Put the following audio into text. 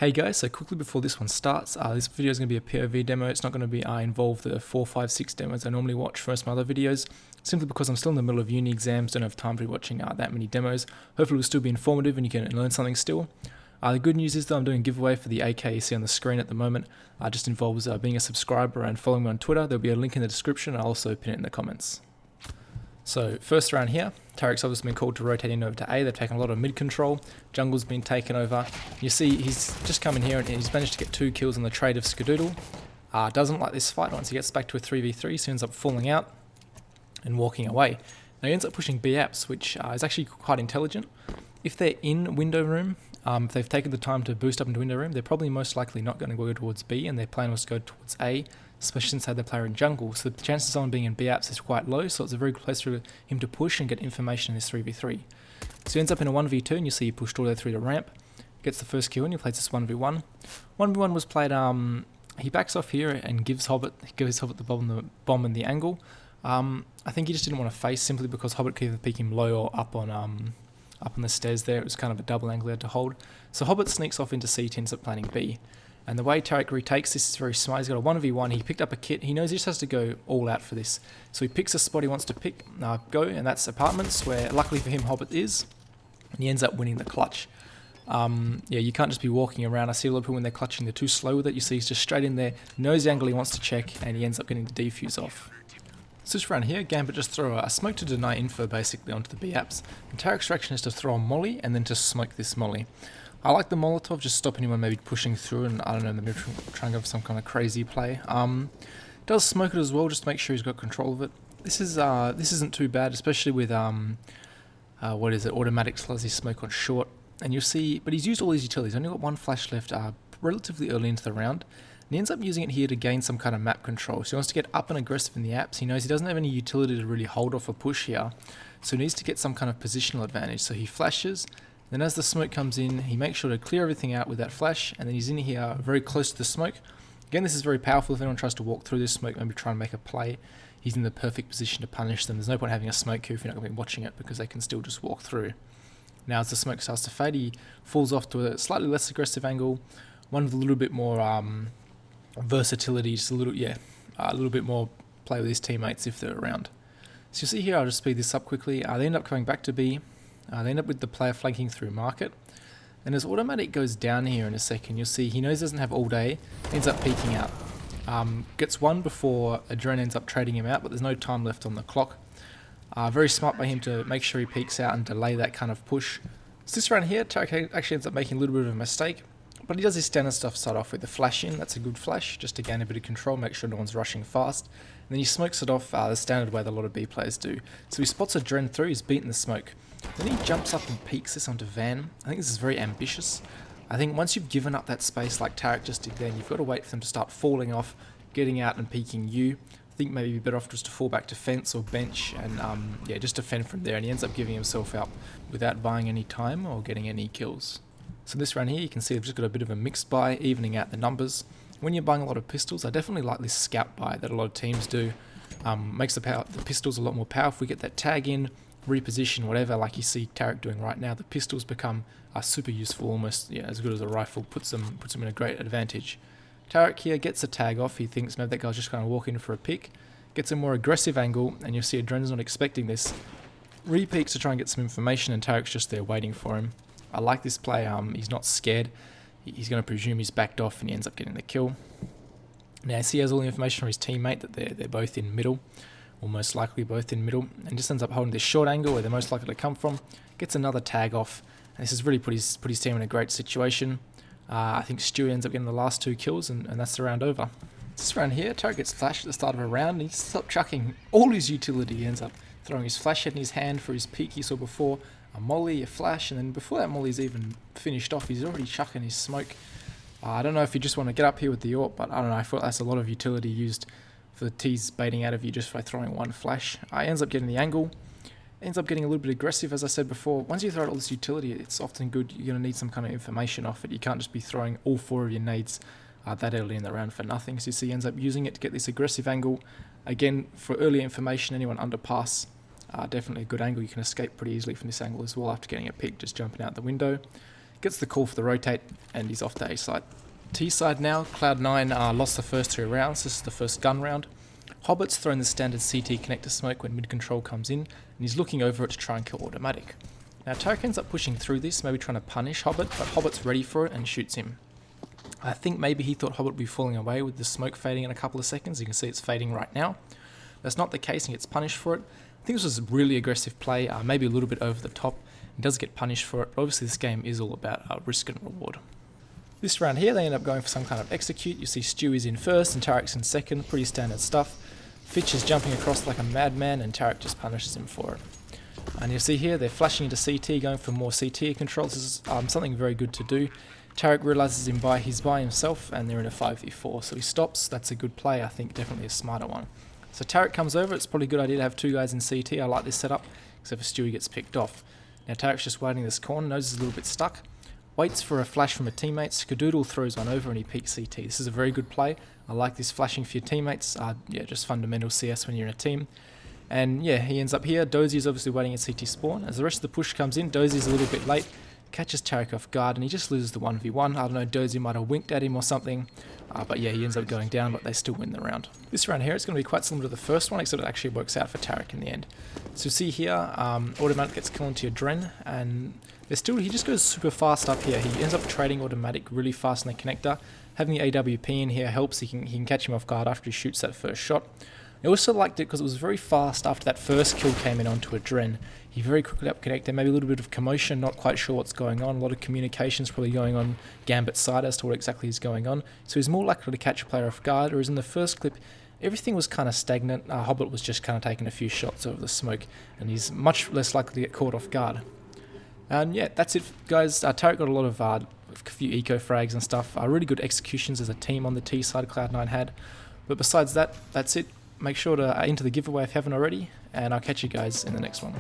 Hey guys, so quickly before this one starts, this video is going to be a POV demo. It's not going to be involve the 4, 5, 6 demos I normally watch for most of my other videos, simply because I'm still in the middle of uni exams, don't have time to be watching that many demos. Hopefully it will still be informative and you can learn something still. The good news is that I'm doing a giveaway for the AK you see on the screen at the moment. Just involves being a subscriber and following me on Twitter. There'll be a link in the description. I'll also pin it in the comments. So first round here, Tarik's obviously been called to rotate in over to A. They've taken a lot of mid control. Jungle's been taken over. You see he's just come in here and he's managed to get 2 kills on the trade of Skadoodle. Doesn't like this fight once he gets back to a 3v3, so he ends up falling out and walking away. Now he ends up pushing B apps, which is actually quite intelligent. If they're in window room, if they've taken the time to boost up into window room, they're probably most likely not going to go towards B, and their plan was to go towards A, especially since they had the player in jungle. So the chances of someone being in B apps is quite low, so it's a very good place for him to push and get information in this 3v3. So he ends up in a 1v2, and you see he pushed all the way through the ramp, gets the first kill, and he plays this 1v1. 1v1 was played, he backs off here and gives Hobbit the bomb in the angle. I think he just didn't want to face, simply because Hobbit could either peek him low or up on the stairs there. It was kind of a double angle he had to hold. So Hobbit sneaks off into C, ends up planning B. And the way Tarik retakes this is very smart. He's got a 1v1, he picked up a kit, he knows he just has to go all out for this. So he picks a spot he wants to go, and that's apartments, where luckily for him Hobbit is, and he ends up winning the clutch. Yeah, you can't just be walking around. I see a lot of people when they're clutching, they're too slow with it. You see he's just straight in there, knows the angle he wants to check, and he ends up getting the defuse off. So just around here, Gambit just throw a smoke to deny info basically onto the B apps, and Tarik's direction is to throw a molly and then to smoke this molly. I like the Molotov, just stopping anyone maybe pushing through and, I don't know, maybe trying to go for some kind of crazy play. Does smoke it as well, just to make sure he's got control of it. This isn't too bad, especially with, automatic sluzzy smoke on short. And you'll see, but he's used all his utilities, only got 1 flash left relatively early into the round. And he ends up using it here to gain some kind of map control. So he wants to get up and aggressive in the apps. He knows he doesn't have any utility to really hold off a push here, so he needs to get some kind of positional advantage. So he flashes. Then as the smoke comes in, he makes sure to clear everything out with that flash, and then he's in here very close to the smoke. Again, this is very powerful if anyone tries to walk through this smoke, maybe try and make a play. He's in the perfect position to punish them. There's no point having a smoke here if you're not going to be watching it, because they can still just walk through. Now as the smoke starts to fade, he falls off to a slightly less aggressive angle, one with a little bit more versatility, just a little bit more play with his teammates if they're around. So you see here, I'll just speed this up quickly. They end up coming back to B. They end up with the player flanking through market. And as automatic goes down here in a second, you'll see he knows he doesn't have all day, ends up peeking out. Gets 1 before Adren ends up trading him out, but there's no time left on the clock. Very smart by him to make sure he peeks out and delay that kind of push. So this round here, Tarik actually ends up making a little bit of a mistake, but he does his standard stuff, start off with the flash in. That's a good flash, just to gain a bit of control, make sure no one's rushing fast. And then he smokes it off the standard way that a lot of B players do. So he spots Adren through, he's beaten the smoke. Then he jumps up and peeks this onto Van. I think this is very ambitious. I think once you've given up that space like Tarik just did then, you've got to wait for them to start falling off, getting out and peeking you. I think maybe you'd be better off just to fall back to fence or bench and just defend from there, and he ends up giving himself out without buying any time or getting any kills. So this round here, you can see I've just got a bit of a mixed buy, evening out the numbers. When you're buying a lot of pistols, I definitely like this scout buy that a lot of teams do. Makes the pistols a lot more powerful. We get that tag in, reposition, whatever, like you see Tarik doing right now. The pistols become super useful, almost as good as a rifle, puts them in a great advantage. Tarik here gets a tag off. He thinks maybe that guy's just going to walk in for a pick, gets a more aggressive angle, and you'll see Adren's not expecting this. Re-peeks to try and get some information, and Tarik's just there waiting for him. I like this play. He's not scared. He's going to presume he's backed off, and he ends up getting the kill. Now he has all the information from his teammate that they're both in middle, or most likely both in middle, and just ends up holding this short angle where they're most likely to come from. Gets another tag off, and this has really put his team in a great situation. I think Stewie ends up getting the last 2 kills, and that's the round over. This round here, Tarik gets flashed at the start of a round, and he stopped chucking all his utility. He ends up throwing his flash head in his hand for his peek he saw before, a molly, a flash, and then before that molly's even finished off, he's already chucking his smoke. I don't know if you just want to get up here with the AWP, but I don't know, I thought that's a lot of utility used for the T's baiting out of you just by throwing 1 flash. He ends up getting the angle, ends up getting a little bit aggressive, as I said before. Once you throw out all this utility, it's often good, you're going to need some kind of information off it. You can't just be throwing all 4 of your nades that early in the round for nothing. So you see he ends up using it to get this aggressive angle. Again, for early information, anyone under pass, definitely a good angle. You can escape pretty easily from this angle as well after getting a pick, just jumping out the window. Gets the call for the rotate, and he's off to A side. T side now, Cloud9 lost the first 2 rounds. This is the first gun round. Hobbit's thrown the standard CT connector smoke when mid control comes in, and he's looking over it to try and kill automatic. Now Tarik ends up pushing through this, maybe trying to punish Hobbit, but Hobbit's ready for it and shoots him. I think maybe he thought Hobbit would be falling away with the smoke fading in a couple of seconds. You can see it's fading right now. That's not the case, and he gets punished for it. I think this was a really aggressive play, maybe a little bit over the top. He does get punished for it, but obviously this game is all about risk and reward. This round here, they end up going for some kind of execute. You see Stewie's in first and Tarik's in second, pretty standard stuff. Fitch is jumping across like a madman, and Tarik just punishes him for it. And you see here, they're flashing into CT, going for more CT control. This is something very good to do. Tarik realizes he's by himself, and they're in a 5v4, so he stops. That's a good play, I think definitely a smarter one. So Tarik comes over. It's probably a good idea to have 2 guys in CT. I like this setup, except for Stewie gets picked off. Now Tarik's just waiting this corner, knows he's a little bit stuck. Waits for a flash from a teammate. Skadoodle throws one over and he peeks CT. This is a very good play. I like this flashing for your teammates. Yeah, just fundamental CS when you're in a team. And yeah, he ends up here. Dozy is obviously waiting at CT spawn. As the rest of the push comes in, Dozy's a little bit late. Catches Tarik off guard and he just loses the 1v1. I don't know, Dozy might have winked at him or something. But yeah, he ends up going down, but they still win the round. This round here, it's going to be quite similar to the first one, except it actually works out for Tarik in the end. So see here, automatic gets killed into your Dren, and he just goes super fast up here. He ends up trading automatic really fast in the connector. Having the AWP in here helps. He can catch him off guard after he shoots that first shot. I also liked it because it was very fast after that first kill came in onto a Dren. He very quickly up connected, maybe a little bit of commotion, not quite sure what's going on. A lot of communications probably going on Gambit's side as to what exactly is going on. So he's more likely to catch a player off guard, whereas in the first clip, everything was kind of stagnant. Hobbit was just kind of taking a few shots over the smoke, and he's much less likely to get caught off guard. And yeah, that's it, guys. Tarik got a lot of a few eco frags and stuff. Really good executions as a team on the T side Cloud9 had. But besides that, that's it. Make sure to enter the giveaway if you haven't already, and I'll catch you guys in the next one.